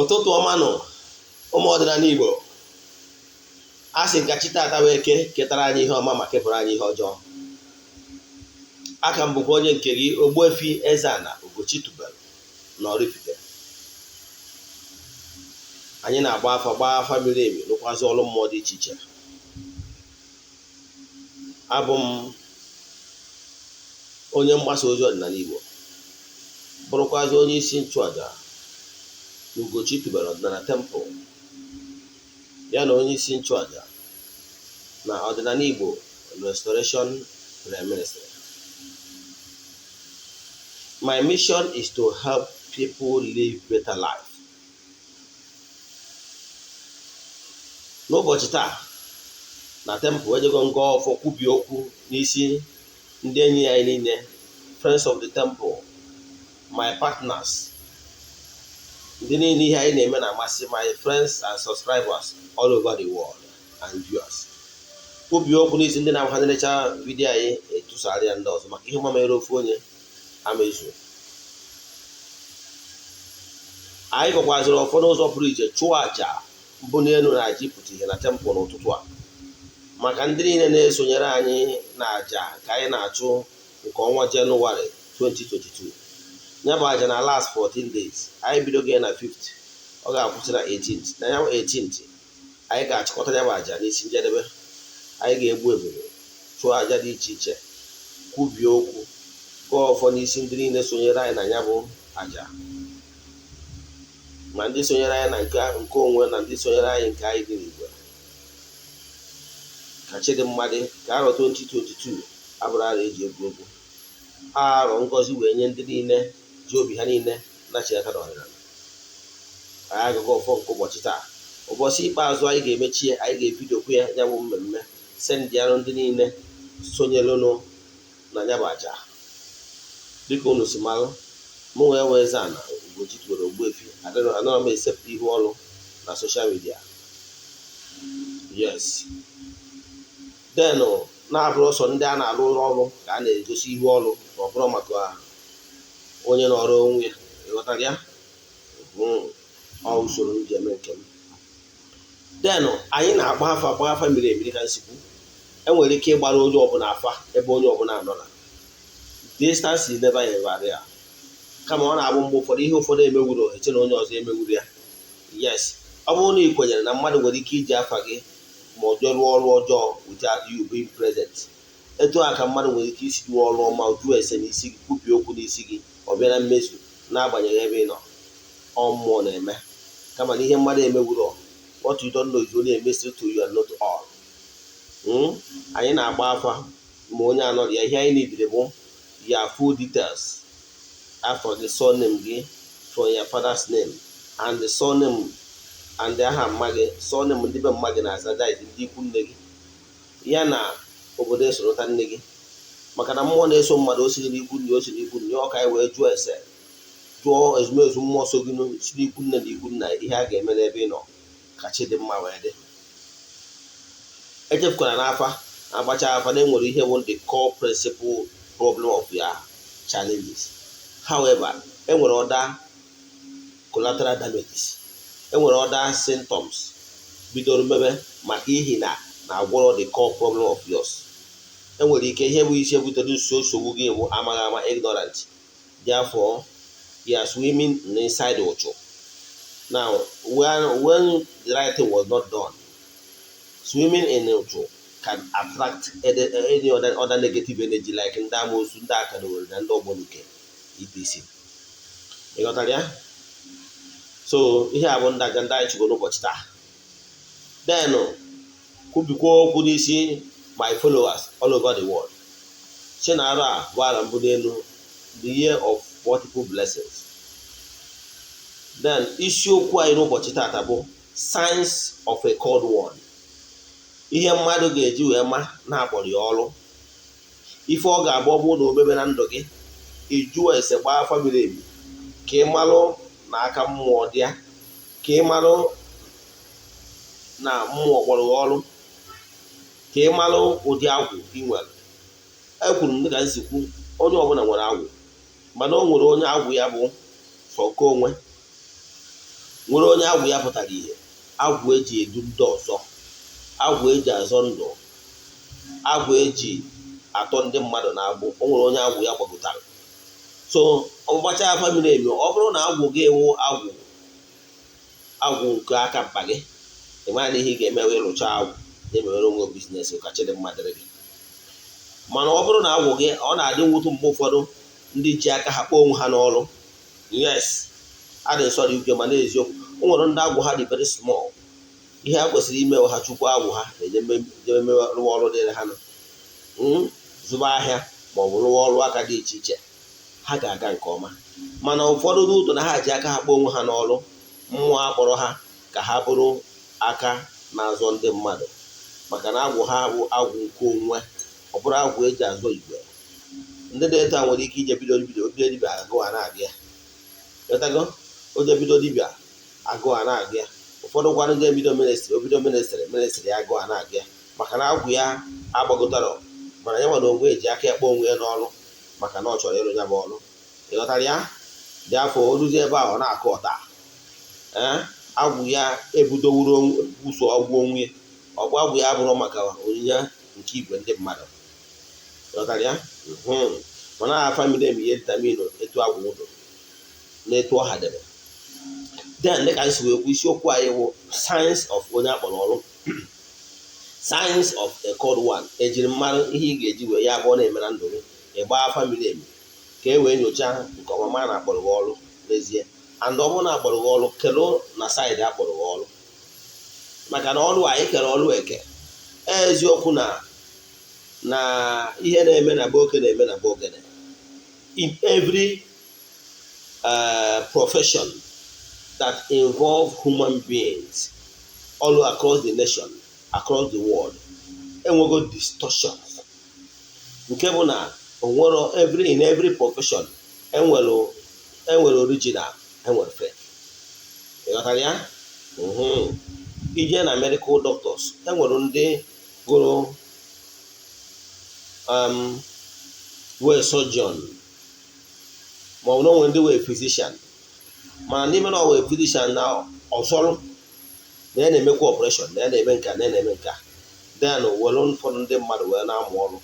ụtụtụ ọma nọ ụmụ ọdịnala Igbo, a sị nka chi tata wee ketara anyị ihe ọma ma kepụrụ anyị ihe ọjọọ. Aka m bụkwa onye nke gị, Ogbuefi EZE-ANA Ugochi tubelu na oraifite. Anyị na-agba afa miri emi rụkwazị ọrụ mmụọ dị iche iche. Abụ m onye mgbasa ozi ọdịnala Igbo, bụrụkwazị onye isi nchụaja na Ugochi tubelu ọdịnala temple, ya na onye isi nchụaja na ọdịnala Igbo restoration ministry. My mission is to help people live better life. N'ụbọchị taa na temple ejego ngo ọfọ kwubi okwu n'isi ndị enyi anyị niile, friends of the temple, my partners, ndị niile ihe anyị na-eme na-amasị, my friends and subscribers all over the world and viewers. Kwubi okwu n'isi ndị na-amụ ha na-echa vidiyo anyị etụsara ya ndị ọzọ, maka ihe ọma mere ofu onye amezu. Anyị gọkwaziri ụfọdụ ụzọ pụrụ iche chụọ aja mbụ n'elu na aja ịpụta ihe na temple n'ụtụtụ a, maka ndị niile na-esonyere anyị na aja ka anyị na-achụ nke ọnwa Jenụwarị 2022. Ya bụ aja na last 14 days. Anyị bidogo na 5th, ọ ga-akwụsị na 18th. Na ya 18th anyị ga-achịkọta ya bụ aja n'isi njedebe. Anyị ga-egbu ebere chụọ aja dị iche iche, kwubie okwu, gụọ ọfọ n'isi ndị niile sonyere anyị na ya bụ aja, ma ndị sonyere anyị na nke onwe na ndị sonyere anyị nke anyị dị n'igwe. Ka chidi mmadụ ka arọ 2022 abụrụ arọ eji egwu egwu, arọ ngọzi wee nye ndị niile ji obi ha niile na Chineke na ọdịnala. Anyị agụgụ ọfọ nke ụbọchị taa, ụbọchị ikpeazụ anyị ga-emechi ya, anyị ga-ebidokwu ya bụ mmemme sendị arụ ndị niile sonyelụnụ na ya bụ aja. Dịka unu si malụ, mụ wee EZE-ANA Ugochi tubelu Ogbuefi anọrọ m esepụta ihu ọrụ na soshal midia. Yes, then na-abụrụ ọsọ ndị a na-arụ ọrụ ka a na-egosi ihu ọrụ, ma ọ bụrụ maka onye nọrọ onwe ya. Ịghọtara ya? Ọ usoro m ji eme nke m. Then anyị na-agba afa miri emi ka nsikwu. Enwere ike ịgbara onye ọbụla afa ebe onye ọbụla nọ na. Distance is never a barrier. Kama ọ na-abụ mgbe ụfọdụ ihe ụfọdụ emewuru eche na onye ọzọ emewuru ya. Yes, ọ bụrụ na ị kwenyere na mmadụ nwere ike iji afa gị ma ọ jụọ rụọ ọrụ ọjọọ without you being present, etu a ka mmadụ nwere ike isi rụọ ọrụ ọma, jụọ ese n'isi gị, kwubie okwu n'isi gị, ọ bịa na mmezu n'agbanyeghị ebe ị nọ. Ọ mmụọ na-eme. Kama na ihe mmadụ emewuru, what you don't know is only a mystery to you and not all. Anyị na-agba afa ma onye anọrọ ya. Ihe anyị niile bụ ya full details, after the surname gị, from your father's name, and the surname and the aha mma gị, surname ndị be mma gị na-aza ndị ikwu nne gị, ya na obodo esorota nne gị. Maka na mmụọ na-eso mmadụ o siri n'ikwu nne, o si n'ikwu nne, ọ ka anyị wee jụọ ese, jụọ ezumezu mmụọ so gị si n'ikwu nne na ikwu nna, ihe a ga-eme n'ebe ị nọ ka chi dị mma wee dị. Echefukwara n'afa agbacha afa na enwere ihe bụ the core principal problem of your challenges. However, enwere other collateral damages, enwere other symptoms bidoro mebe maka ihi na agwọrọ the core problem of yours. Enwere ike ihe bụ isi butere nsogbu gị bụ amaghị ama, ignorant. Therefore, you are swimming inside Uchu. Now, when the right thing was not done, swimming in Uchu can attract any other negative energy like ndị amoosu, ndị akadowere na ndị ọgbọnuke etc. Ị ghọtara ya? So ihe a bụ ndị aja ndị anyị chụgo n'ụbọchị taa. Then kwubikwa okwu n'isi my followers all over the world. Si na arụ a bụ ala mbụ n'elu, the year of multiple blessings. Then isiokwu anyị n'ụbọchị taata bụ signs of a cold one. Ihe mmadụ ga-eji wee ma na-akpọrọ ya ọrụ. Ife ọ ga-abụ ọ bụrụ na omebe na ndụ gị, ịjụọ ese gbaa afa miri emi ka ị marụ na aka mmụọ dị ya, ka ị marụ na mmụọ kpọrọ ya ọrụ, ka ị marụ ụdị agwụ ị nwere. Ekwuru m dịka nsikwu, onye ọbụla nwere agwụ, mana o nwere onye agwụ ya bụ nke onwe, nwere onye agwụ ya pụtara ihe, agwụ eji edu ndị ọzọ, agwụ eji azọ ndụ, agwụ eji atọ ndị mmadụ na-agbụ. O nwere onye agwụ ya gbagotara. So ọgbụgbacha afa miri emi, ọ bụrụ na agwụ gị ewu agwụ nke aka mkpa gị, ị mara na ihe ị ga-emewe ịrụcha agwụ na-emewere onwe biznes ụkachịrị mmadụ gị. Mana ọ bụrụ na agwụ gị, ọ na-adị mwụtụ mgbe ụfọdụ ndị ji aka ha kpọọ onwe ha n'ọrụ. Yes, adị nsọ dị uke, mana eziokwu, o nwere ndị agwụ ha dị very small. Ihe ha kwesịrị ime ha chukwu agwụ ha na-ejeme rụwa ọrụ dịrị ha, zụba ahịa ma ọ bụ rụwa ọrụ aka dị iche iche, ha ga-aga nke ọma. Mana ụfọdụ n'ụtụ na ha ji aka ha kpọọ onwe ha n'ọrụ, mmụọ akpọrọ ha ka ha bụrụ aka na-azọ ndị mmadụ, maka na agwụ ha bụ agwụ nke onwe, ọ bụrụ agwụ eji azọ igwe. Ndị na-eto a nwere ike ije bido dibịa agụụ a na-agụ ya, oje bido dibịa agụụ a na-agụ ya. Ụfọdụ gwanụ ndị ebido ministri, obido ministri agụụ a na-agụ ya, maka na agwụ ya agbagotara, mana ya nwere onwe eji aka ekpe onwe ya n'ọrụ, maka na ọ chọrọ ịrụ ya bụ ọrụ. Ịghọtara ya? Dị afọ oruzie ebe ahụ na-akụ ọta, agwụ ya ebudowuru ụsọ ọgwụ onwe, ọgwụ agwụ ya bụrụ maka onyinye nke igwe ndị mmadụ. Ịghọtara ya? Mana afa miri emi ihe vitaminu etu agwụ ụdụ na etu ọha debe. Then dịka anyị si wee kwu, isiokwu anyị bụ science of onye akpọrọ ọrụ. Science of a called one. Ejiri mmadụ ihe ị ga-eji wee ya abụọ na-eme na ndụ gị, ịgba afa miri emi ka e wee nyochaa nke ọma ma na-akpọrọ gị ọrụ n'ezie. And ọ bụrụ na akpọrọ gị ọrụ, kelụ na saịdị akpọrọ gị ọrụ, maka na ọrụ anyị kere ọrụ eke. Eziokwu na ihe na-eme na be oke na-eme na be ogene. In every profession that involve human beings all across the nation, across the world, enwego distortions, nke bụ na onwere in every profession enwere original, enwere fake. Ịghọtara ya? Ije na medical doctors, enwere ndị gụrụ wee surgeon, ma ọ bụ na onwe ndị wee physician, mana n'ime na wee physician na ọsọrụ na ya na-emekwa operation, na ya na-eme nka, na ya na-eme nka, then were ụfọdụ ndị mmadụ wee na-amụ ọrụ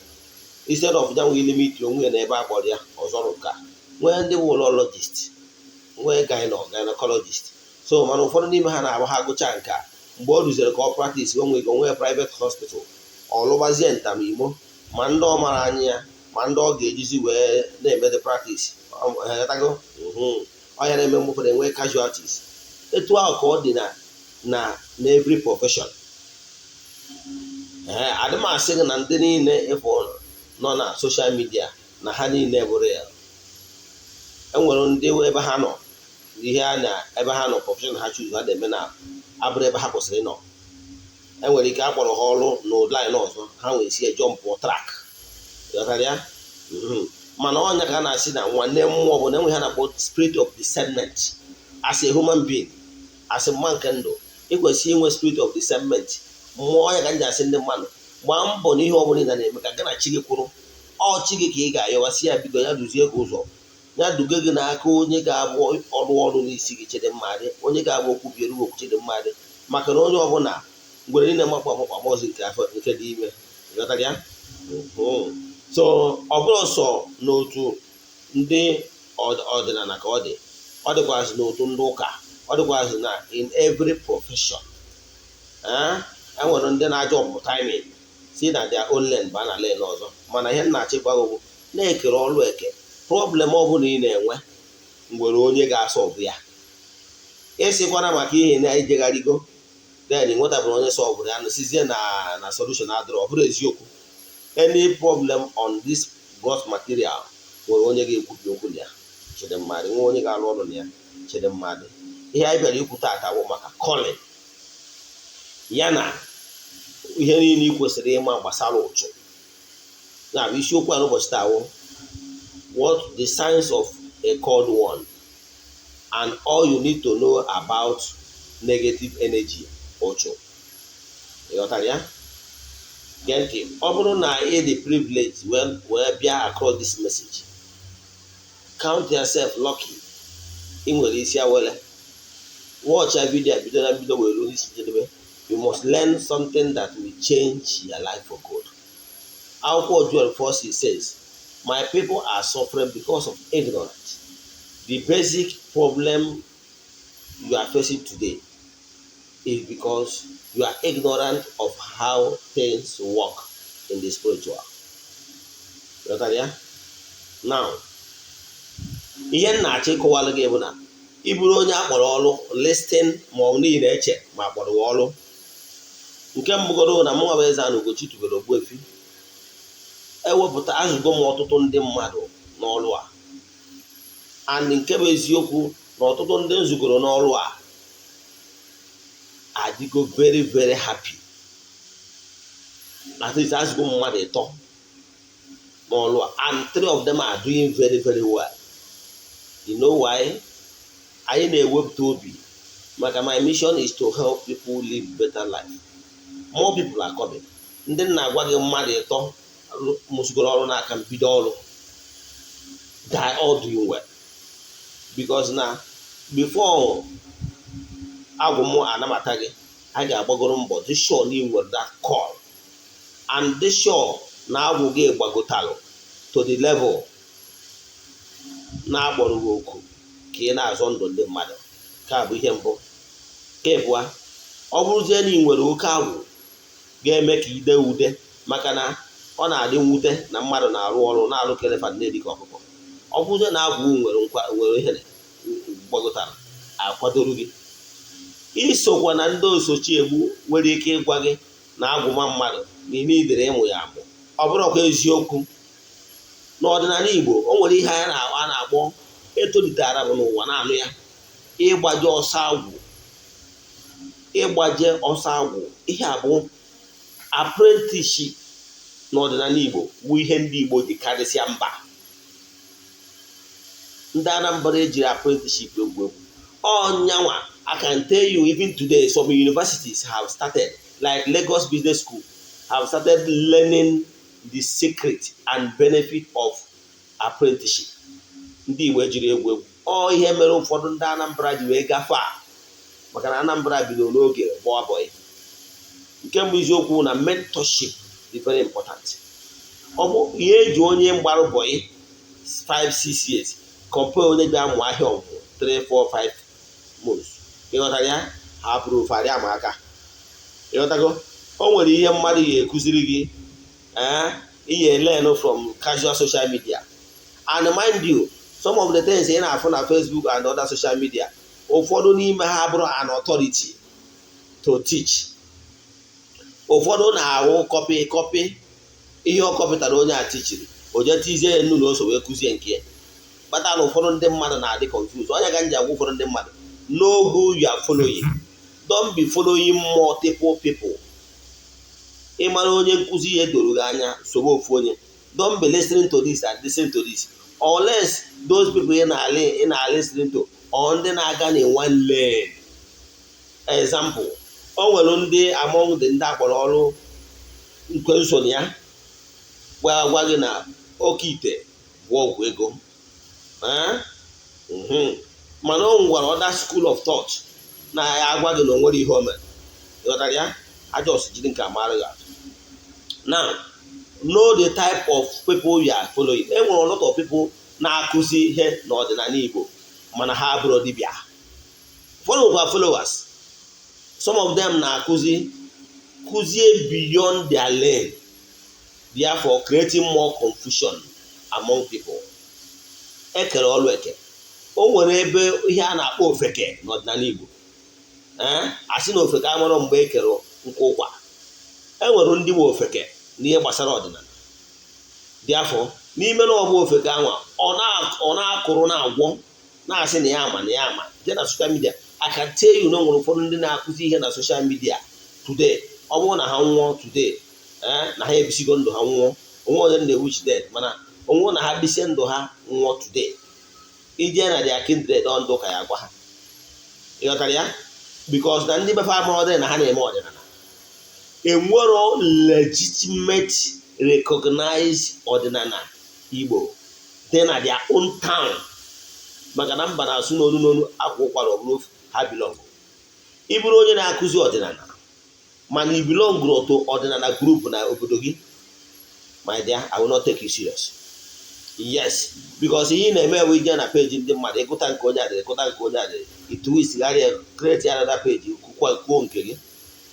instead of ya nwee limit onwe ya na ebe a kpọrọ ya ọzọrụ nka. Nwee ndị bụ urologist, nwee gynecologist. So mana ụfọdụ n'ime ha na-agba ha gụcha nka, mgbe ọ rụziri ka ọ practice onwe private hospital, ọ lụbazie ntamimo, ma ndị ọ mara anya ya, ma ndị ọ ga-ejizi wee na-emede practice. Ọnya na-eme mgbe enwe casualties. Etu ahụ ka ọ dị na every profession. Adịmasị gị na ndị niile ịfụ nọ na social media na ha niile bụrụ ya. Enwere ndị ebe ha nọ, ihe ebe ha nọ, profession ha choose ha na-eme na abụrụ ebe ha kwesịrị ịnọ. Enwere ike akpọrọ ha ọrụ n'line ọzọ, ha nwere isi jump track. Ịghọtara ya? Mana ọnya ka a na-asị na nwanne mmụọ bụ na enwe ha na-akpọ spirit of discernment. As a human being, as a man nke ndụ, ị kwesịrị inwe spirit of discernment. Mmụọ ya ka m ji asị ndị mmadụ, gbaa mbọ n'ihe ọ bụla ị na-eme ka gị na chi gị kwụrụ. Ọ chi gị ka ị ga-ayọwasị ya, bido ya duzie gị ụzọ, ya duga gị n'aka onye ga-abụ ọrụ n'isi gị chede mmadụ, onye ga-abụ okwu biere okwu chede mmadụ, maka na onye ọbụla ngwere niile makpa maọzi nke afọ nke dị ime. Ịghọtara ya? So ọ bụrụ sọ n'otu ndị ọdịnala ka ọ dịkwazị n'otu ndị ụka, ọ dịkwazị na in every profession. Enwere ndị na-ajọ ọpụta ime si na their own lane ba na lane ọzọ. Mana ihe na-achịkwa gị na-ekere ọrụ eke. Problem ọ bụla ị na-enwe nwere onye ga-asọ ọbụ ya. Ịsịkwana maka ihe na-ejegharịgo then nwetabụrụ onye sọ ọbụla ya nọsizie na solution adịrọ, ọ bụrụ eziokwu. Any problem on this gross material nwere onye ga-ekwubi okwu na ya chede mmadụ, nwee onye ga-alụ ọrụ na ya chede mmadụ. Ihe anyị bịara ikwu taata bụ maka calling ya na ihe niile ị kwesịrị ịma gbasara ụchụ. Na bụ isiokwu a n'ụbọchị taa bụ what the science of a called one and all you need to know about negative energy ụchụ. Ịghọtara ya? Gee ntị, ọ bụrụ na ị dị privilege wee bịa across this message, count yourself lucky ị nwere isi awele watch a video bido na bido were ruo isi jedebe. You must learn something that will change your life for good. Akwụkwọ Joel 4:6 says, my people are suffering because of ignorance. The basic problem you are facing today is because you are ignorant of how things work in the spiritual. Now, ihe na-achọ ịkọwalụ gị bụ na ị bụrụ onye akpọrọ ọrụ listing ma ọ bụ niile eche ma akpọrọ ọrụ. Nke mbụgoro na mụ nwa bụ EZE-ANA Ugochi tubelu Ogbuefi ewepụta azụgo m ọtụtụ ndị mmadụ n'ọrụ a, and nke bụ eziokwu na ọtụtụ ndị nzugoro n'ọrụ a adịgo very very happy. At least azụgo m mmadụ 3 n'ọrụ a, and 3 of them are doing very very well. You know why? Anyị na-ewepụta obi maka my mission is to help people live better life. More people are coming. Ndị na-agwa gị mmadụ 3 mụsugoro ọrụ n'aka mbido ọrụ, they are all doing well. Because na before agwụ m anamata gị, a ga-agbagoro mbọ dị sure na ị nwere that call, and dị sure na agwụ gị gbagotalụ to the level na-agbọrọ gị oku ka ị na-azọ ndụ ndị mmadụ. Ka bụ ihe mbụ. Ka ịbụa, ọ bụrụzie na ị nwere oke agwụ ga-eme ka ide ude, maka na ọ na-adị mwute na mmadụ na-arụ ọrụ na-arụ kelefa na-edi ka ọkụkọ. Ọ bụrụzie na agwụ nwere ihe gbagotara akwadoro gị, isokwa na ndị osochiegbu nwere ike ịgwa gị na agwụma mmadụ na ime idere ịmụ ya amụ. Ọ bụrụkwa eziokwu n'ọdịnala Igbo, o nwere ihe a na-akpọ etolitara bụ n'ụwa na-anụ ya, ịgbaje ọsọ agwụ. Ihe a bụ apprenticeship n'ọdịnala Igbo, bụ ihe ndị Igbo ji karịsịa mba. Ndị Anambra ejiri apprenticeship egwu ọnyanwa. I can tell you, even today some universities have started, like Lagos Business School have started learning the secret and benefit of apprenticeship. Ndị Igbo ejiri egwu ihe mere ụfọdụ ndị Anambra ji wee gafee, maka na Anambra bido n'oge gbaa bọị. Nke mbụ eziokwu na mentorship is very important. Ọ bụ ihe eji onye mgbarụ bọị 5-6 years compare onye bịa mụ ahịa ọgwụ 3-4-5 months. Ịghọtara ya? Ha bụrụ ofe arịa ma aka. Ịghọtago? O nwere ihe mmadụ ga-ekụziri gị ihe learn from casual social media. And mind you, some of the things ị na-afụ na Facebook and other social media, ụfọdụ n'ime ha bụrụ an authority to teach. Ụfọdụ na-awụ kọpị ihe ọ kọpịtara onye a tichiri, o je tizie nnu na ose wee kụzie nke ya. Kpata na ụfọdụ ndị mmadụ na-adị confused. Onye ga nji agwa ụfọdụ ndị mmadụ, know who you are following. Don't be following multiple people. Ị mara onye nkụzi ihe doro gị anya, sobe ofu onye. Don't be listening to this and listening to this, unless those people ị na-listening to or ndị na-aga na one lane. Example, o nwere ndị among the ndị akpọrọ ọrụ nkwe nsonye ya gwa gị na oke ite bụ ọgwụ ego. Mana o nwere other school of thought na ya agwa gị na o nwere ihe o mere. Ịghọtara ya? Ajọs jiri nke amara ya. Now, know the type of people you are following. E nwere a lot of people na-akụzi ihe n'ọdịnala Igbo mana ha abụrụ dibịa. Follow our followers. Some of them na-akụzie beyond their lane, therefore creating more confusion among people. Ekere ọlụ eke. O nwere ebe ihe a na-akpọ ofeke n'ọdịnala Igbo. Asị na ofeke amụrụ mgbe ekere nkwa ụkwa. E nwere ndị bụ ofeke n'ihe gbasara ọdịnala. Therefore, n'ime na ọbụ ofeke anwa, ọ na-akụrụ na-agwọ na-asị na ya ama. Je na social media, I can tell you na nwere ụfọdụ ndị na-akụzi ihe na social media today. Ọ bụrụ na ha nwụọ today, na ha ebisigo ndụ ha nwụọ, onwe onye na-ewuchi dead, mana onwe na ha bisie ndụ ha nwụọ today. Ije na their kindred ndụ ka ya gwa ha. Ịghọtara ya? Because na ndị befe amụrụ na ha na-eme ọdịnala. Enwero legitimate recognized ọdịnala Igbo dị na their own town maka na mba na-asụ n'onu n'onu akwa ụkwara ọ bụrụ ofu ha bilong. Ị bụrụ onye na-akụzi ọdịnala mana i belong to ọdịnala group na obodo gị, my dear, I will not take you serious. Yes, because ihe na-eme ewe ije na peji ndị mmadụ ịgụta nke onye adịrị ịgụta nke onye adịrị ituwisigharịa create another page kwuo nke gị.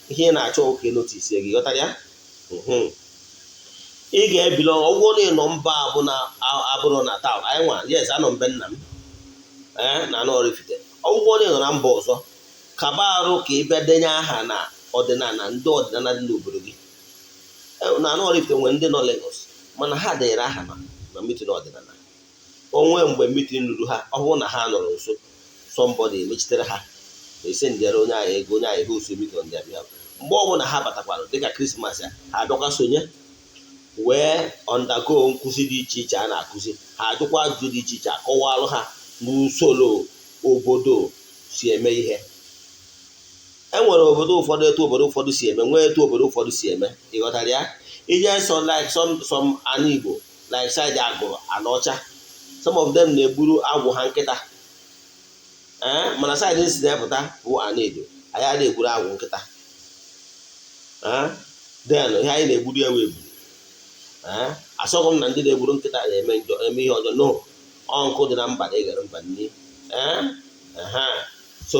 Ihe ị na-achọ oke notice gị, ghọtara ya. Ị ga-ebilo ọgwụ na ịnọ mba abụrụ na town anyị nwa. Yes, anọ mbe nna m na oraifite. Ọgwụgwọ na ịnọ na mba ọzọ kaba arụ ka ị bịa denye aha na ọdịnala ndị ọdịnala dị n'obodo gị. Na oraifite nwere ndị nọ Lagos mana ha dere aha na mitin ọdịnala. Onwe mgbe mitin ruru ha, ọ bụrụ na ha nọrọ nso, somebody emechitere ha ese ndịara onye ahụ ego, onye ahụ ego osu mitin ndị abịa. Mgbe ọbụla ha batakwara dịka krismas ya, ha abịakwa sonye wee undergo nkụzi dị iche iche a na-akụzi. Ha ajụkwa ajụjụ dị iche iche, akọwalụ ha n'usoro obodo si eme ihe. Enwere obodo ụfọdụ etu obodo ụfọdụ si eme, nwee etu obodo ụfọdụ si eme, ịghọtara ya. Ije some ana Igbo like side Agụrụ, Anọcha, some of them na-egburu agwụ ha nkịta. Mana side si na-epụta bụ ana Edo, anyị na-egburu agwụ nkịta. Then ihe anyị na-egburu ewu egburu. Asọghị m na ndị na-egburu nkịta na-eme ihe ọjọọ, no. Ọnkụ dị na mba na eghere mba nni. So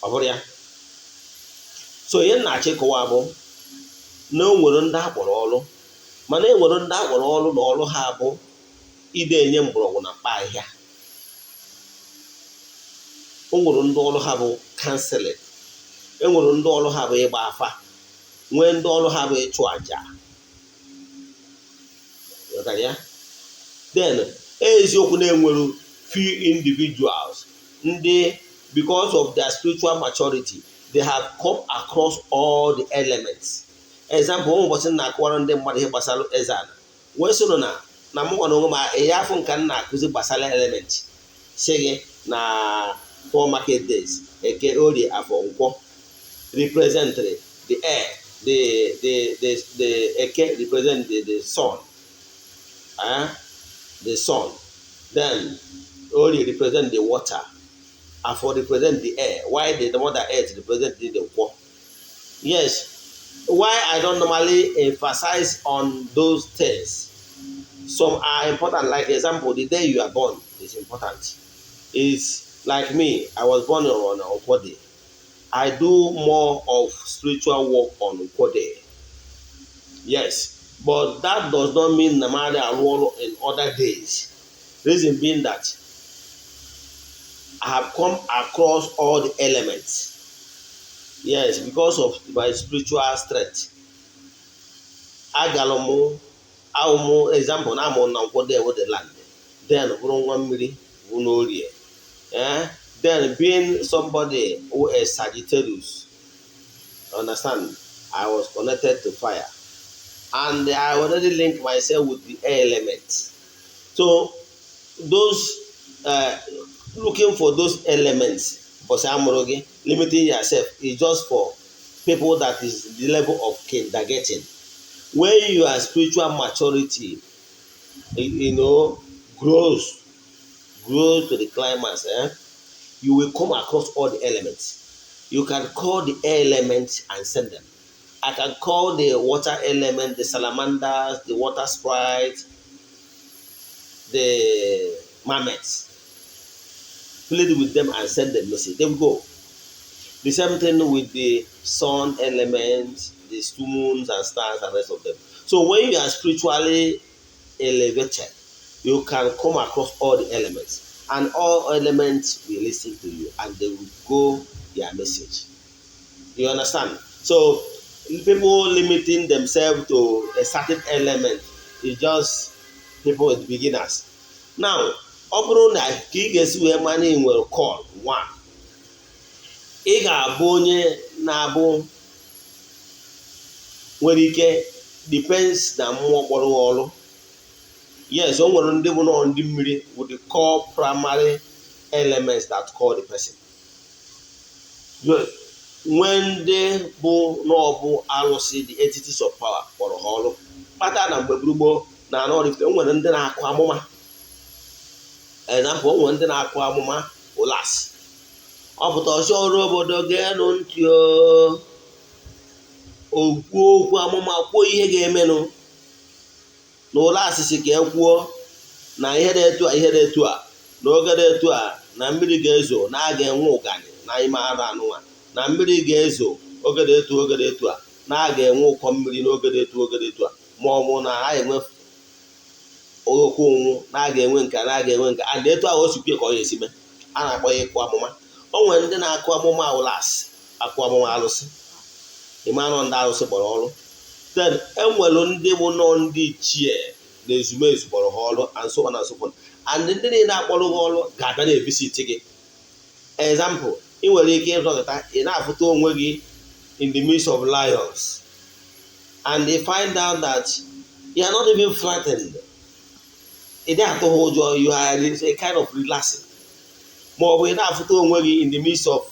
ọ bụrụ ya. So ihe na-achọ ịkọwa bụ na o nwere ndị akpọrọ ọrụ, mana e nwere ndị akpọrọ ọrụ na ọrụ ha bụ ide enye mgbọrọgwụ na mkpa ahịhịa. O nwere ndị ọrụ ha bụ kanseling, e nwere ndị ọrụ ha bụ ịgba afa, nwee ndị ọrụ ha bụ ịchụ aja. Then eziokwu na-enwere few individuals ndị because of their spiritual maturity they have come across all the elements. Example, ụbọchị na-akọwara ndị mmadụ ihe gbasara Eze-Ana wee soro na mụnwa na onwe m ihe afọ nka m na-akụzi gbasara element si gị na 4 market days, Eke, Orie, Afọ, Nkwọ represent the air, the Eke represent the sun, the sun. Then Orie represent the water, Afọ represent the air, while the mother earth represent the Nkwọ. Yes. Why I don't normally emphasize on those things. Some are important, like example, the day you are born is important. It's like me, I was born on Nkwọ Day. I do more of spiritual work on Nkwọ Day. Yes, but that does not mean Namari Arworo in other days. Reason being that I have come across all the elements. Yes, because of my spiritual strength. Agalomo, example, I'm on Nkwọ Day with the land. Then, then being somebody who is Sagittarius, understand, I was connected to fire. And I already linked myself with the air element. So, those looking for those elements, limiting yourself is just for people that is the level of kindergarten. When your spiritual maturity, grows to the climax, you will come across all the elements. You can call the air elements and send them. I can call the water element, the salamanders, the water sprite, the marmots. Plead with them and send them message. They will go. The same thing with the sun element, the moons and stars and the rest of them. So when you are spiritually elevated, you can come across all the elements. And all elements will listen to you and they will go their message. You understand? So people limiting themselves to a certain element is just people with beginners. Now, ọ bụrụ na ka ị ga-esi wee mara ị nwere call one, ị ga-abụ onye na-abụ nwere ike depends na mmụọ kpọrọ ọrụ. Yes, o nwere ndị bụ nọ ndị mmiri with the core primary elements that call the person. When ndị bụ n'ọbụ arụsị the entities of power kpọrọ ha ọrụ. Kpata na mgbe gboo na Oraifite nwere ndị na-akụ amụma. example o nwere ndị na-akụ amụma ụlas ọ pụta ọsọ ọrụ obodo ga-enụ ntị okwuo okwu amụma kwuo ihe ga-emenụ na ụlas si ka e kwuo na ihe na-etu a ihe na-etu a na oge na-etu a na mmiri ga-ezo na a ga-enwe ụgani na ime ara anụnwa na mmiri ga-ezo oge na-etu a na a ga-enwe ụkọ mmiri n'oge na-etu a ma ọ bụ na a enwe okwu onwu na a ga-enwe nke na a ga-enwe nke a na-etu ahụ o sikwe ka ọ ga-esi mee a na-akpọ ya ịkụ amụma. O nwere ndị na-akụ amụma ụlas akụ amụma alụsị ịmanụ ndị alụsị kpọrọ ọrụ then enwere ndị bụ nọ ndị ichie na ezumezu kpọrọ ha ọrụ and so on and so forth and ndị niile akpọrọ ha ọrụ ga-abịa na evisit gị. Example, ị nwere ike ịzọpụta ị na-afụta onwe gị in the midst of lions and they find out that you are not even frightened. Ị dị atụ ha ụjọ, you are a kind of relaxing. Ma ọ bụ ị na-afụta onwe gị in the midst of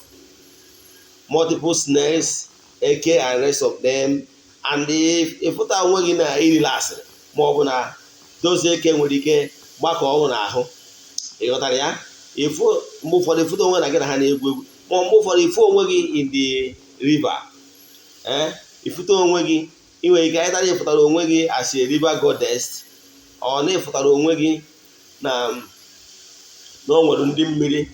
multiple snares, eke and rest of them and ịfụta onwe gị na irelaxịrị ma ọ bụ na dozie eke nwere ike gbakọ ọnwụ n'ahụ. Ị ghọtara ya? Mgbe ụfọdụ ịfụta onwe na gị na ha na-egwu egwu ma mgbe ụfọdụ ịfụ onwe gị in the river ịfụta onwe gị ị nwere ike anyị tara ịfụtara onwe gị as a river goddess ọ na ịfụtara onwe gị na o nwere ndị mmiri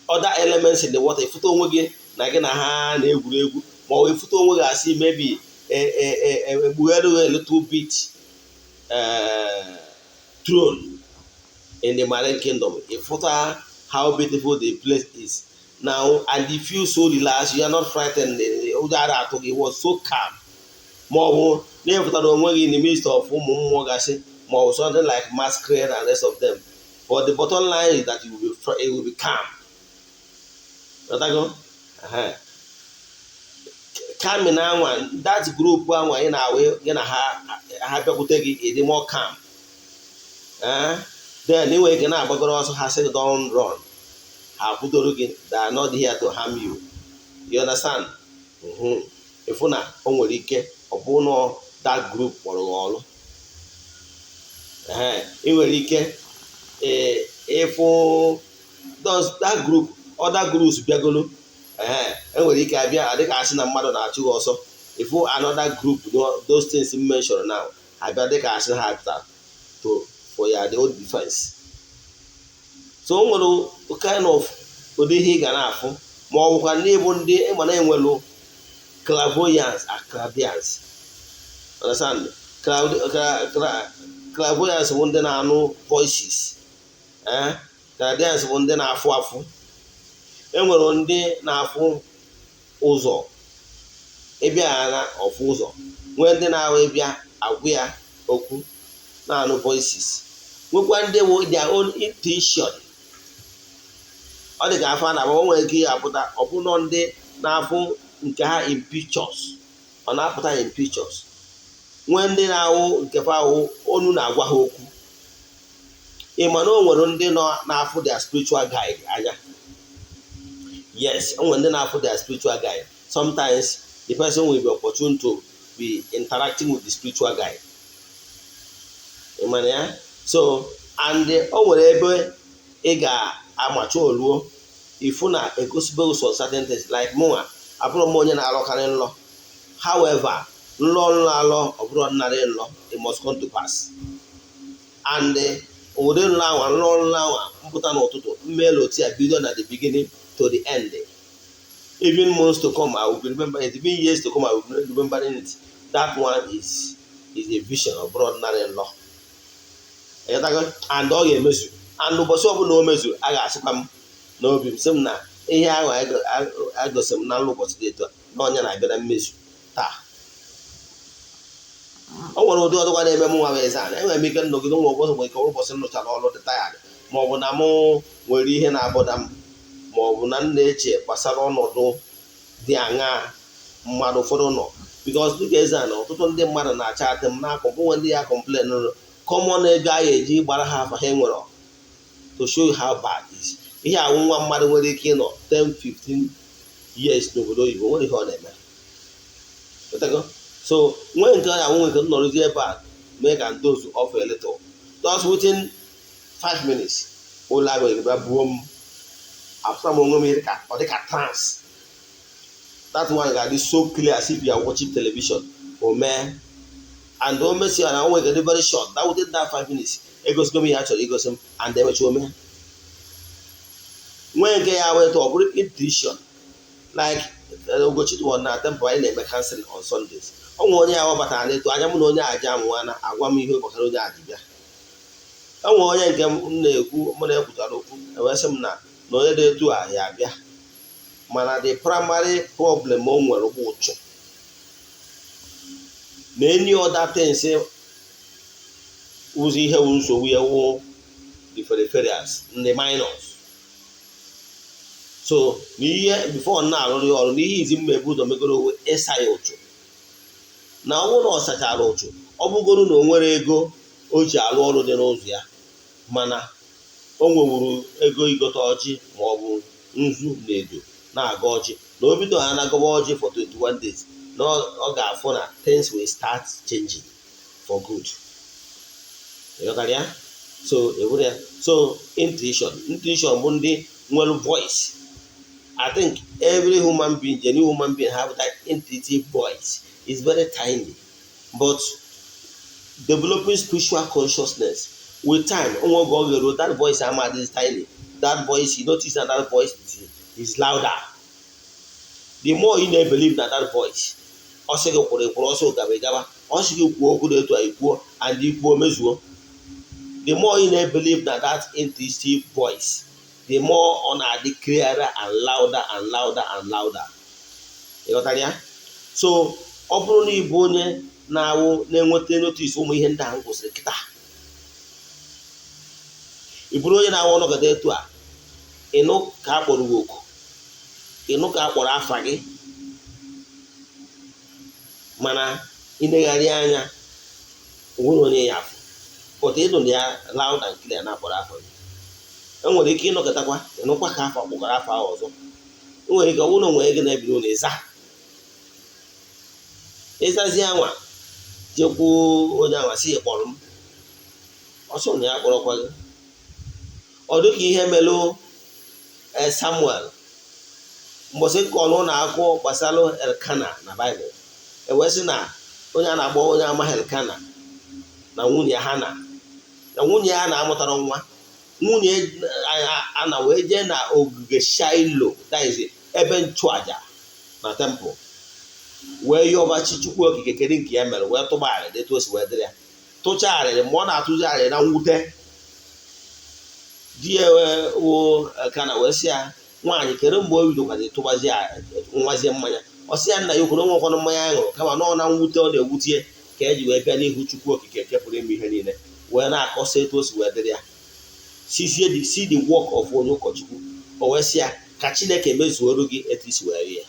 other elements in the water ịfụta onwe gị na gị na ha na-egwuregwu ma ọ ịfụta onwe gị asị maybe egbughere a little bit throne in the marine kingdom. Ịfụta how beautiful the place is now and you feel so relaxed, you are not frightened. Ụjọ ara atụ gị was so calm. Ma ọ bụ na ịfụtara onwe gị in the midst of ụmụ mmụọ gasị ma ọ bụ something like masquerade and rest of them, but the bottom line is that it will be calm. Calming anwa that group anwa ị na-awe gị na ha bịakwute gị ịdị more calm. Then ị nwere ike na-agbagoro ọsọ ha sị don't run, ha kwudoro gị they are not here to harm you. You understand? Ịfụ na o nwere ike ọ bụ na that group kpọrọ gị ọrụ. Ị nwere ike ịfụ that group other groups bịagolo enwere ike abịa dịka asị na mmadụ na-achụ gị ọsọ ịfụ another group those things mentioned now abịa dịka asị ha pụtara for your own defense. So o nwere kind of ụdị ihe ị ga na-afụ ma ọ bụkwa ndị bụ ndị ịma na enwelu clairvoyance and clairvoyance. Understand? Clairvoyance bụ ndị na-anụ voices. Clairvoyance bụ ndị na-afụ afụ. Enwere ndị na-afụ ụzọ ịbịa na ọfụ ụzọ nwee ndị na-ahụ ịbịa agwa ya okwu na-anụ voices nwekwa ndị bụ their own intuition. Ọ dị ka afọ a na-agba nwere ike apụta ọbụnọ ndị na-afụ nke ha in pictures ọ na-apụta in pictures nwee ndị na-ahụ nke fa ahụ onu na-agwa ha okwu. Ịma na o nwere ndị nọ na-afụ their spiritual guide anya. Yes, when they for their spiritual guide, sometimes the person will be opportune to be interacting with the spiritual guide. So, and wherever ị ga-amacha oluo ifu na egosibe so certain things like more abụrụ m onye na-alọkarị nlọ. However, nlọ alọ ọ bụrụ ordinary nlọ, it must come to pass. And ụdị nlọ ahụ mpụta n'ụtụtụ mmelo tia bido na the beginning to the end. Even months to come, I will be remembering it. Even years to come, I will be remembering it. That one is a vision of ordinary law. And all your measure. And no possible no measure. I got some no be some na. Here I got some now look what's later. No one I better measure. I want to do other one more ways. And I make a no good one was a person not all of the tired. More than more will hear about them. Ma ọ bụ na na-eche gbasara ọnọdụ dị aṅaa mmadụ ụfọdụ nọ because dịka EZE-ANA ọtụtụ ndị mmadụ na-acha atịm na-akọmpụ ndị ya complain common ego a eji gbara ha afa ha nwere to show you how bad is. Ihe awụ nwa mmadụ nwere ike ịnọ 10-15 years n'obodo oyibo nwere ihe ọ na-eme. So nwee nke ya nwee nke nọrọzi ebe a mee ka ndozu off a little just within 5 minutes ụlọ agwụ ebe buo m after m onwe m ọ dị ka trance. That one ga-adị so clear as if you are watching television. O mee and o mesi na onwe ga-adị very short. That within that 5 minutes egosigo m ihe a chọrọ igosi m and emechi ome. Nwee nke ya wee ọ bụrụ intuition like Ugochi tụọ na temple anyị na-eme counseling on Sundays. Ọ nwe onye ya wabatara n'etu anya m na onye aja amụwa na agwa m ihe gbasara onye aji bịa. Ọ nwe onye nke m na-ekwu m na-ekwutara okwu ewesị m na onye dị etu a ya bịa mana the primary problem o nwere bụ ụchụ na any other things ụzọ ihe wu nsogbu ya wụ the peripherals ndị minors. So n'ihe before na-arụrụ ya ọrụ n'ihe izi mma ebu ụzọ megoro onwe ịsa ya ụchụ na ọ bụrụ na ọ sachara ụchụ ọ bụgoro na o nwere ego o ji alụ ọrụ dị n'ụzọ ya mana o nwewuru ego igote ọjị ma ọ bụ nzu na edo na-aga ọjị na o bido ha na-agaba ọjị for 21 days na ọ ga-afụ na things will start changing for good. Ya so intuition bụ ndị nwere voice. I think every human being, genuine human being, have that intuitive voice. It's very tiny, but developing spiritual consciousness with time, that voice is tiny. That voice, you notice that voice is louder. The more you believe that voice, also and the more you believe that intuitive voice, the more on the clearer and louder and louder and louder. You got that? So, ọ bụrụ na ịbụ onye na-enweta notice ụmụ ihe ndị ahụ kwụsịrị kịta, ị bụrụ onye na-awụ ọnọgide etu a, ịnụ ka a kpọrọ oku, ịnụ ka a kpọrọ afa gị, mana ịnegharị anya onwere onye ya afọ, but ịnụ ya loud and clear na-akpọrọ afa gị. Enwere ike ịnọkọtakwa ịnụkwa ka afọ kpọkọrọ afọ ahụ ọzọ. Enwere ike ọ bụrụ na onwe gị na-ebido n'ịza ịzazi anwa jekwu onye anwa si kpọrọ m ọsọ na ya kpọrọkwa gị. Ọ dị ka ihe melụ Samuel mgbọsị nke ọnụ na-akụ gbasara Elkana na Baịbụl ewesị na onye a na-agba onye amaghị Elkana na nwunye Hana na nwunye ya na-amụtara nwa. Nwunye ana wee jee na ogige Shailo, that is ebe nchụaja na temple, wee yọbachi Chukwu okike kedu nke ya mere wee tụba arịrị detu o si wee dịrị ya. Tụcha arịrị ma ọ na-atụzi arịrị na mwute di ya wụ Elkana wee sị ya nwaanyị kedu mgbe o bidokwazi tụbazi nwazie mmanya. Ọ sị ya nna ya ukwu na onwekwanụ mmanya ya ṅụrụ kama nọ na mwute ọ na-ewutie ka eji wee bịa n'ihu Chukwu okike nke pụrụ ime ihe niile wee na-akọsa etu o si wee dịrị ya. See the work of onye ụkọchukwu o wee sị ya ka Chineke mezuoro gị etu isi wee rie ya.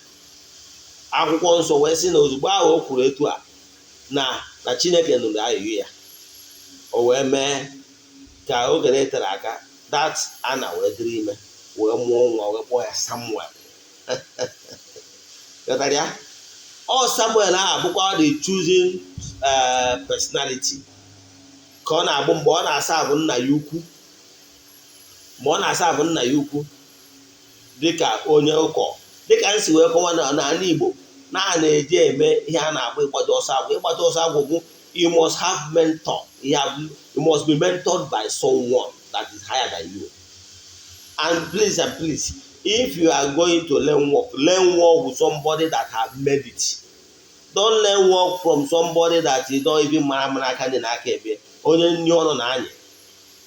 Akwụkwọ nsọ wee sị na ozugbo ahụ o kwuru etu a na Chineke nụrụ ayọyọ ya, o wee mee ka oge tere aka that Ana wee dịrị ime wee mụọ nwa wee kpọọ ya Samuel. Ọ Samuel ahụ abụkwa the choosing personality ka ọ na-abụ mgbe ọ na-asa abụ nna ya ukwu, ma ọ na-asa abụ nna ya ukwu dịka onye ụkọ, dịka nsi wee kọwa n'ala Igbo na-eji eme ihe a na-akpọ ịgbaja ọsọ agwụ. Ịgbaja ọsọ agwụ bụ you must have mentor. You must be mentored by someone that is higher than you. And please, if you are going to learn work with somebody that have made it. Don't learn work from somebody that is not even mara aka dị n'aka ebe onye nri ọnụ na anyị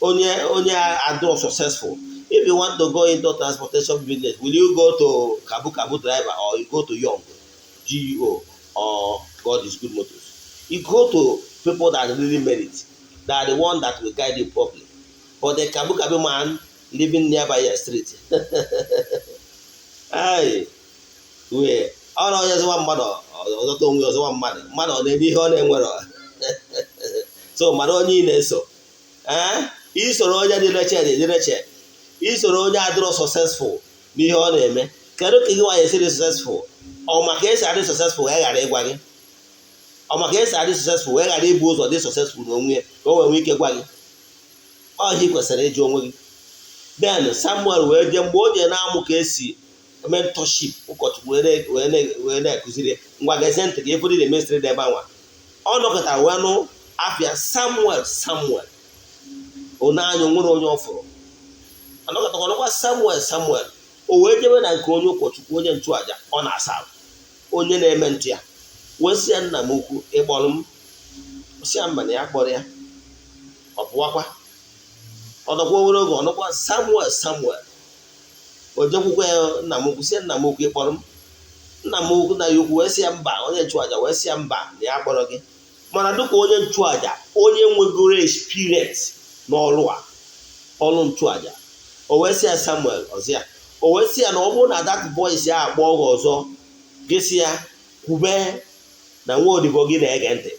onye adọ successful. If you want to go into transportation business, will you go to Kabu driver or you go to Young GEO or God is Good Motors? You go to people that really merit, that are the one that will guide you properly. But the Kabu man living nearby your street, hey, we ọ na onye zụwa mmadụ ọzọta onwe ọzọwa mmadụ ọ na-eme ihe ọ na-enwere. So mara onye ị na-eso, isoro onye dị reche, isoro onye adịrọ successful n'ihe ọ na-eme. Kedu ka ihe nwaanyị esi dị successful? Ọ maka esi adị successful wee ghara ịgwa gị? Ọ maka esi adị successful wee ghara ibu ụzọ dị successful n'onwe ya ka o wee nwee ike gwa gị? Ọ ihe ị kwesịrị ịjụ onwe gị. then Samuel wee jee mgbe o jee na-amụ ka esi mentorship ụkọchukwu wee na-ekụziri ngwa gezie ntị gị efere na-emesịrị dị ebe anwa ọ nọkọta wee nụ afịa Samuel onye anya nwere onye ọ fụrụ anọkọtakwa nọkwa Samuel o wee jebe na nke onye ụkọchukwu onye nchụaja ọ na-asa onye na-eme ntụ ya wee sị ya nna m ukwu ịkpọrọ m si ya mba na ya kpọrọ ya ọ pụwakwa ọnọkwa obere oge ọnọkwa Samuel o jekwukwa ya nna m ukwu si ya nna m ukwu ịkpọrọ m nna m ukwu na ya ukwu wee sị ya mba onye nchụaja wee sị ya mba na ya kpọrọ gị mana dịka onye nchụaja onye nwegoro experience n'ọrụ a ọrụ nchụaja o wee sị ya Samuel ọzọ ya o wee sị ya na ọ bụrụ na that voice ya akpọ gị ọzọ gị sị ya kwube na nwa odibo gị na-ege ntị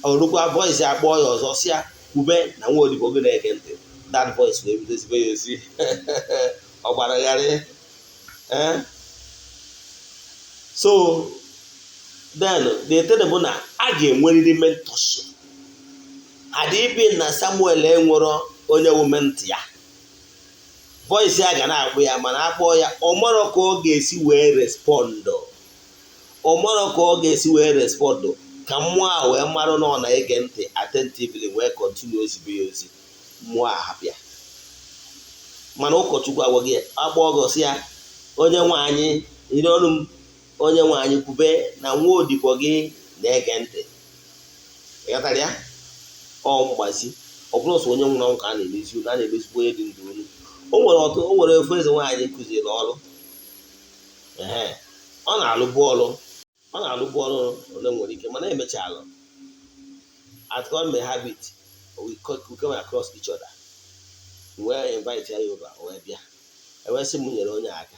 ọrụkwa voice ya akpọ ya ọzọ sị ya kwube na nwa odibo gị na-ege ntị that voice wee bidozibe ya ozi ọ gbaragharị so then the thing bụ na a ga-enwerịrị mentorship adịbi na Samuel enwero onye wume ntị ya voice ya ga na-akpọ ya mana akpọ ya ọmọrọ ka ọ ga-esi wee respond ka mmụọ a wee marụ na ọ na-ege ntị attentively wee continue ozibe ya ozi mmụọ a hapịa mana ụkọchukwu agwaghị ya akpọ ọgọsi ya onye nwaanyị iri ọnụ m onye nwaanyị kwube na nwa odibo gị na-ege ntị ịghọtara ya ọ mgbazi ọ bụrụ sọ onye nwụrụ anwụ ka a na-emezikwa onye dị ndụ olu o nwere ofu eze nwaanyị kụziri ọrụ ọ na-alụbu ọrụ ole nwere ike mana emechalụ at God may have it we come across each other wee invite ya over wee bịa wee sị m nyere onye aka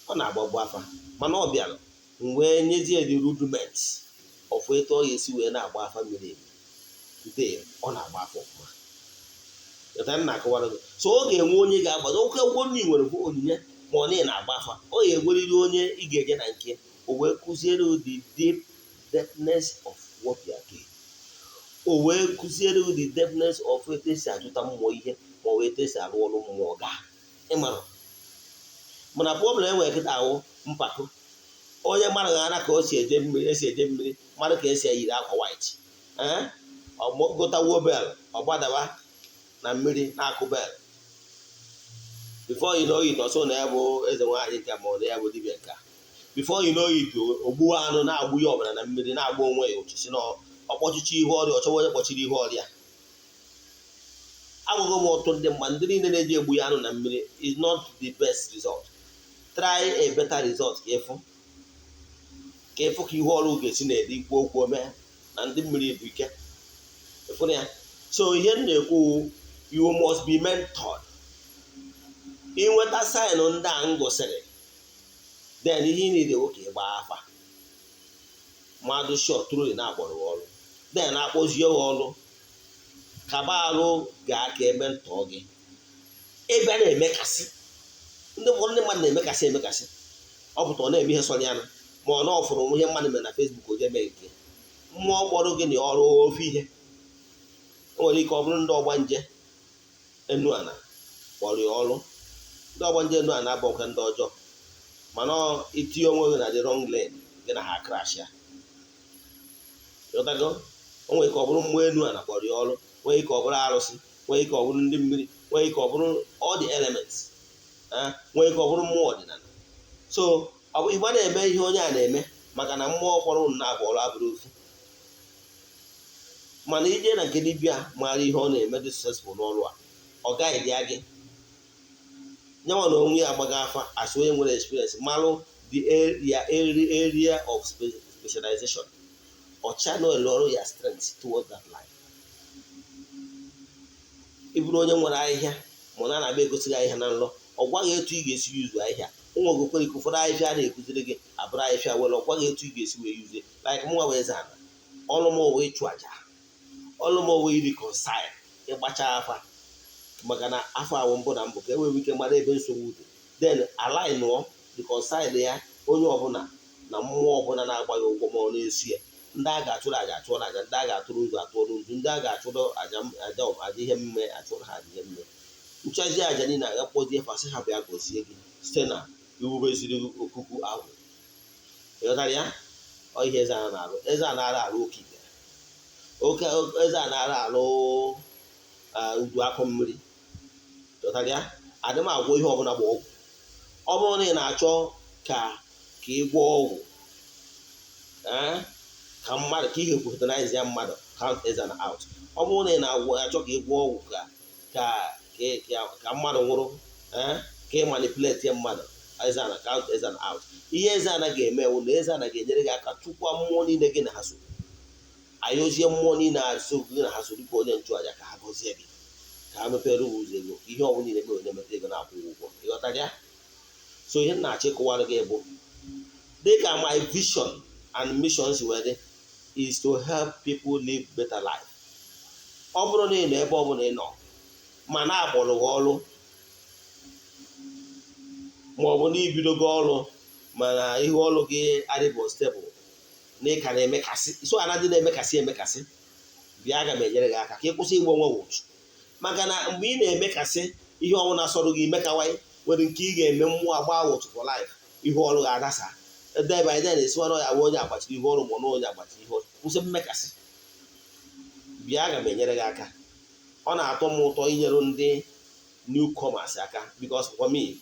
ọ na-agbagbu afa mana ọ bịara wee nyezie the rudiment of etu ọ ga-esi wee na-agba afa mmiri emi today ọ na-agba afa ọfụma so ọ ga-enwe onye ga-agbado oke ụgwọ nri nwere onyinye ma ọ na-agba afa ọ ga-egweriri onye ị ga-eje na nke o wee kụziere the depthness of what you are doing o wee kụziere the depthness of etu esi ajụta mmụọ ihe ma ọ wee etu esi arụ ọrụ mmụọ gaa ịmara mana problem enwere kịta ahụ mpako onye mara ghara ka o si eje mmiri mara ka esi eyiri akwa white ọgotawuo bel ọgbadaba na mmiri na-akụ bel before you know it ọsọ na ya bụ eze nwaanyị nka ma ọ na ya bụ dibịa nka before you know it ogbuwa anụ na-agbụ ya ọbara na mmiri na-agba onwe ya ụchụ si na ọkpọchịchị ihe ọrịa ọchọwa onye kpọchiri ihe ọrịa agwụghị m ụtụ ndị mmadụ ndị niile na-eji egbu ya anụ na mmiri is not the best result. Try a better result ka ịfụ ka ihe ọrụ ga-esi na-ede ikwu okwu ome na ndị mmiri bụ ike ịfụ ya. So ihe m na-ekwu you must be mentored. Inweta sign ndị a m gụsịrị then ihe ị na-ede nwoke gbaa afa mmadụ short truly na-akpọrọ ọrụ then akpọzie ya ọrụ kaba alụ ga-aka ebe ntọ gị ebe a na-emekasị ndị mmadụ na-emekasị ọ pụta ọ na-eme ihe sọrọ ya na ma ọ na ọfụrụ ihe mmadụ mere na Facebook o jeme nke mmụọ kpọrọ gị na ọrụ ofe ihe o nwere ike ọ bụrụ ndị ọgbanje enu ana kpọrọ ya ọrụ ndị ọgbanje enu ana abụ nke ndị ọjọọ mana itinye onwe gị na the wrong lane gị na ha crash ya ịghọtago. O nwere ike ọ bụrụ mmụọ enu ana kpọrọ ya ọrụ, nwee ike ọ bụrụ arụsị, nwee ike ọ bụrụ ndị mmiri, nwee ike ọ bụrụ all the elements, nwee ike ọ bụrụ mmụọ ọdịnala. So ọ bụ igba na-eme ihe onye a na-eme maka na mmụọ kpọrọ unu na-abụ ọrụ abụrụ ofu, mana ije na nke dibịa maara ihe ọ na-eme dị successful n'ọrụ a ọ gaghị dị gị nyanwa na onwe ya agbaghị afa asị onye nwere experience malụ the area of specialization or channel ọrụ ya strength towards that line. Ịbụrụ onye nwere ahịhịa ma na na-abịa egosighị ahịhịa na nlọ ọ gwaghị etu ị ga-esi yuzu ahịhịa. Ụmụgokwere ike ụfọdụ ahịhịa a na-ekụziri gị abụrụ ahịhịa were ọ gwaghị etu ị ga-esi wee yuzie like mụnwa wee eze ana ọrụ m owe ịchụ aja, ọrụ m owe irikọnsaịl ịgbacha afa maka na afọ awụ mbụ na mbụ ka e nwere ike mara ebe nsogbu dị then align nụọ rikọnsaịl ya onye ọbụla na mmụọ ọbụla na-agba ya ụgwọ ma ọ na-esu ya. Ndị a ga-achụrụ aja achụrụ aja, ndị a ga-atụrụ ụzọ atụrụ ụzọ, ndị a ga-achụrụ aja ihe mme achụrụ ha aja ihe mme. nchazi aja niile aga kpọzie fasị ha bịa gozie gị site na iwubeziri okuku ahụ. Ịghọtara ya? Ọ ihe eze a na-arụ. Eze a na-arụ arụ okike. Eze a na-arụ arụ udu akụ mmiri. Ịghọtara ya? Adị m agwọ ihe ọbụla bụ ọgwụ. Ọ bụrụ na ị na-achọ ka ị gwọọ ọgwụ ka mmadụ ka ihe kwupụtarize ya mmadụ count EZE-ANA out. Ọ bụrụ na ị na-achọ ka ị gwọọ ọgwụ ka mmadụ nwụrụ ka ị manipulate mmadụ EZE-ANA count EZE-ANA out. Ihe EZE-ANA ga-eme wụ na EZE-ANA ga-enyere gị aka chụkwa mmụọ niile gị na ha so. Ayọzie mmụọ niile so gị na ha so dịka onye nchụaja ka ha gọzie gị, ka ha mepere ụzọ ego, ihe ọbụla niile mere onye meta ego na-akwụ ụgwọ. Ịghọtara ya? So ihe m na-achọ ịkọwara gị bụ dịka my vision and missions were is to help people live better life. Ọ bụrụ na ị nọ ebe ọ bụla ị nọ ma na-akpọrọ gị ọrụ ma ọ bụ na ibidogo ọrụ mana ihe ọrụ gị adịbụ stable na ị ka na-emekasị so ana dị na-emekasị bịa aga m enyere gị aka ka ị kwụsị igbo nwe Uchu. Maka na mgbe ị na-emekasị ihe ọbụla sọrọ gị imekawanye nwere nke ị ga-eme mmụọ agba Uchu for life, ihe ọrụ ga-adasa edebe anyị na-esiwa na ya bụ onye agbachiri ihe ọrụ ma na onye agbachiri ihe ọrụ. Kwụsị mmekasị, bịa aga m enyere gị aka. Ọ na-atọ m ụtọ inyere ndị newcomers aka because for me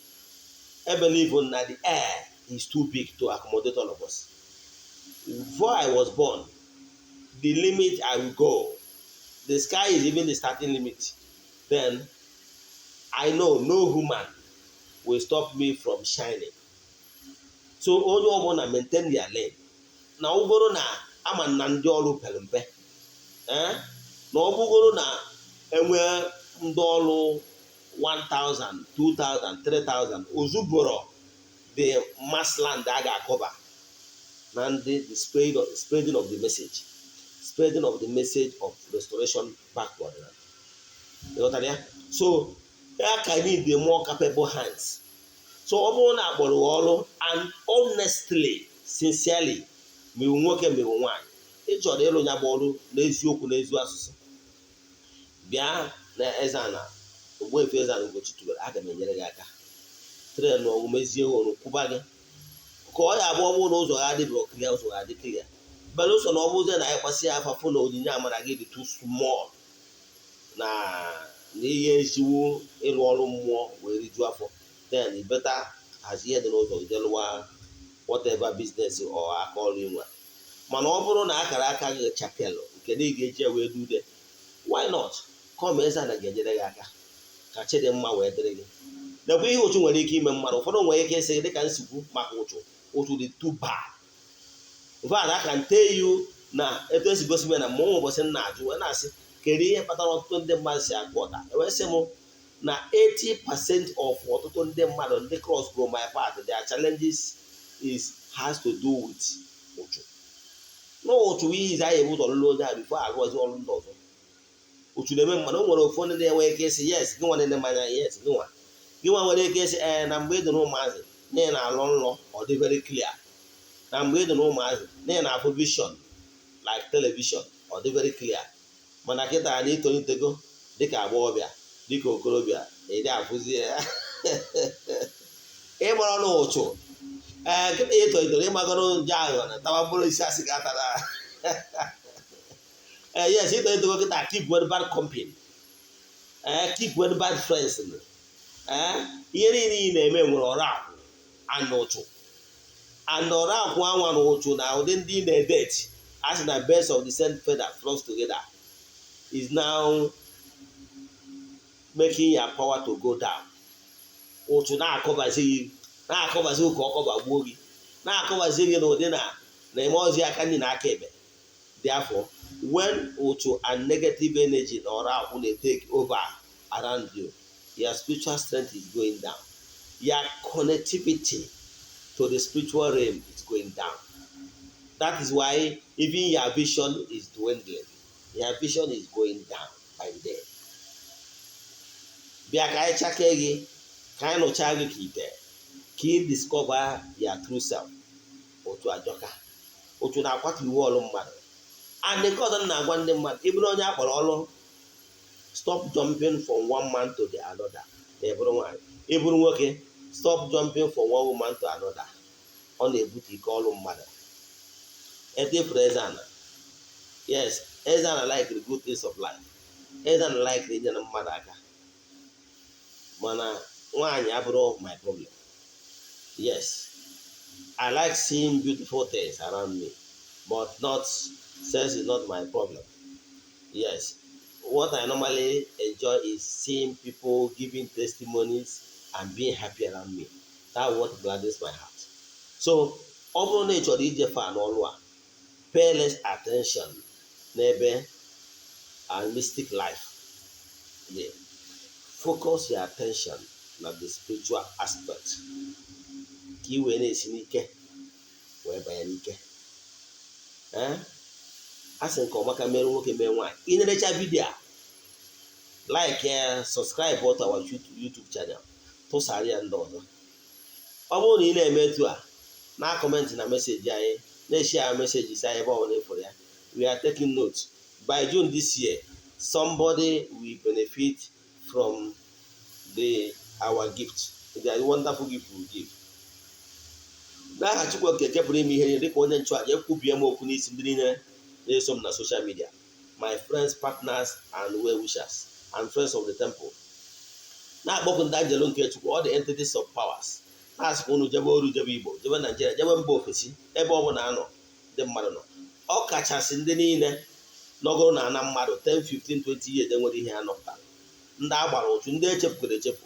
I believe that the air is too big to accommodate all of us. Before I was born, the limit I will go, the sky is even the starting limit. Then I know no human will stop me from shining. So onye ọbụla maintain their lane. Na ọ bụrụ na ama na ndị ọrụ pere mpe na ọ bụgoro na enwee ndị ọrụ 1,000, 2,000, 3,000 ozuboro the mass land a ga-akọba na ndị the spreading of the message of restoration back to ordinary. Ịghọtara ya? So I need the more capable hands. So ọ bụrụ na akpọrọ ọrụ and honestly, sincerely, mewu nwoke mewu nwaanyị ị chọrọ ịrụ ya bụ ọrụ n'eziokwu n'ezi asụsụ, bịa na EZE-ANA Ogbuefi EZE-ANA Ugochi tubelu. Aga m enyere gị aka tren ọgwụ mezie ọrụ kwụba gị ka ọ ya abụọ bụrụ na ụzọ ga adịbụ clear, ụzọ ga adị clear. Belụsọ na ọ bụzie na anyị gbasị ya afafụ na onyinye amara gị dị too small na ihe eziwo ịrụ ọrụ mmụọ wee rijuo afọ, then you better hazie ihe dị n'ụzọ ije lụwa whatever business or aka ọrụ inwe. Mana ọ bụrụ na akara aka gị chapelụ nke na ị ga-eji wee dude, why not come EZE-ANA ga-enyere gị aka ka chi dị mma wee dịrị gị. Lekwa ihe Uchu nwere ike ime mmadụ. Ụfọdụ nwere ike ịsị dịka nsikwu maka Uchu dị too bad. In fact, I can tell you na etu esi gosi m na mmụọ ụbọchị nna ajụ wee na-asị kedu ihe kpatara ọtụtụ ndị mmadụ si akpọ ụta. Ewee sị m na 80% of ọtụtụ ndị mmadụ ndị cross go my path, their challenges has to do with Uchu. No Uchu ihe izi anyị ebu ụzọ lụrụ onye a bifo arụọzi ọrụ ndị ọzọ. Uchu na-eme mmadụ. O nwere ụfọdụ ndị enwe ike isi yes gị nwa na-ene mmanya, yes gị nwa nwere ike isi na mgbe ị dị n'ụmụazị na ị na-alụ nlọ ọ dị very clear, na mgbe ị dị n'ụmụazị na ị na-afụ vision like television ọ dị very clear. Mana kịta na itolitego dịka agbọghọbịa dịka okorobịa ịdị afụzi ịgbara ọnụ Uchu kịta itolitoro ịgbagoro nje ahụ na tawa mkpụrụ isi asị ga atara yes itolitego kịta keep one bad company, keep one bad friends. Ihe niile ị na-eme nwere ọrụ akwụ and Uchu, and ọrụ akwụ anwa na Uchu na ụdị ndị na-edeti as na birds of the same feather flocks together is now making your power to go down. Uchu na-akọbazi ka ọkọbagbuo gị, na-akọbazi gị n'ụdị na eme ozi aka nri na aka ekpe. Therefore, when Uchu and negative energy na ọrụ akwụ na-take over around you, your spiritual strength is going down. Your connectivity to the spiritual realm is going down. That is why even your vision is dwindling. Your vision is going down by the day. Bịa ka anyị chakee gị, ka anyị nụchaa gị ka ite, ka ị discover your true self. Uchu ajọka. Uchu na-akwatu iwu ọrụ mmadụ. And nke ọzọ na-agwa ndị mmadụ, ịbụrụ onye akpọrọ ọrụ Stop jumping from one man to the another. Eburu nwoke, stop jumping from one woman to another. Ọ na-ebute ike ọlụ mmadụ. Etefuru Eze-Ana. Yes, Eze-Ana like the good things of life. Eze-Ana like inyere mmadụ aka. Mana nwaanyị abụrụ my problem. Yes, I like seeing beautiful things around me, but not sex is not my problem. Yes, what I normally enjoy is seeing people giving testimonies and being happy around me. That's what gladdens my heart. So, ọ bụrụ na ị chọrọ ije fa n'ọlụ a, pay less attention n'ebe and mystic life. Yeah. Focus your attention na the spiritual aspect. Ka i wee na-esi n'ike wee banye n'ike. A sị nke ọma ka mere nwoke mee nwaanyị. Ị na-erecha vidio a, like ya, subscribe to our YouTube channel, tụsara ya ndị ọzọ. Ọ bụrụ na ị na-eme etu a, na kọmentị na meseji anyị, na-eshare meseji si anyị ebe ọ na-efere ya. We are taking note. By June this year, somebody will benefit from our gift. The wonderful gift we give. N'aha Chukwu Okike pụrụ ime ihe niile, dịka onye nchụaja, ekwubie m okwu n'isi ndị niile na-eso m na social media, my friends, partners, and well-wishers, and friends of the temple. Na-akpọkụ ndị angelo nke Chukwu, all the entities of powers. Na-asịkwa unu jebe oru, jebe Igbo, jebe Nigeria, jebe mba ofesi, ebe ọ bụla anọ ndị mmadụ nọ. Ọ kachasị ndị niile nọgoro na ana mmadụ 10, 15, 20 years enwere ihe ha nọpụtara. Ndị a gbara ụchụ, ndị echepụkwara echefu.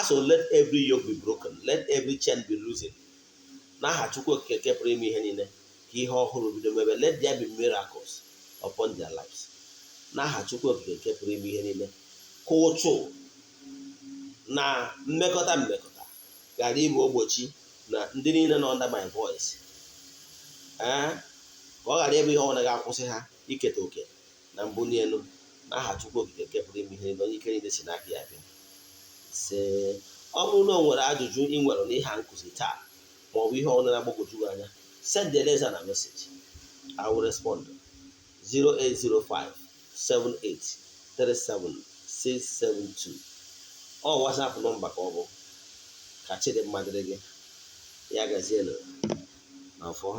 So let every yoke be broken, let every chain be loosened. N'aha Chukwu Okike pụrụ ime ihe niile, ka ihe ọhụrụ bido mebe. Let there be miracles upon their lives. N'aha Chukwu Okike pụrụ ime ihe niile, ka ụchụ na mmekọta ghara ịbụ ogbochi na ndị niile nọ under my voice. Ka ọ ghara ịbụ ihe ọ naghị akwụsị ha iketa oke na mbụ n'elu. N'aha Chukwu Okike pụrụ ime ihe niile, onye ike niile si n'aka ya bịa. Ọ bụrụ na o nwere ajụjụ ị nwere n'ihe a nkụzi taa, ma ọ bụ ihe ọ na-agbagwoju anya, send the Eze-Ana message. I will respond. 08057837672. Ọ WhatsApp nọmba ka ọ bụ. Ka Chidimma dịrị gị. Ya gazienụ n'afọ.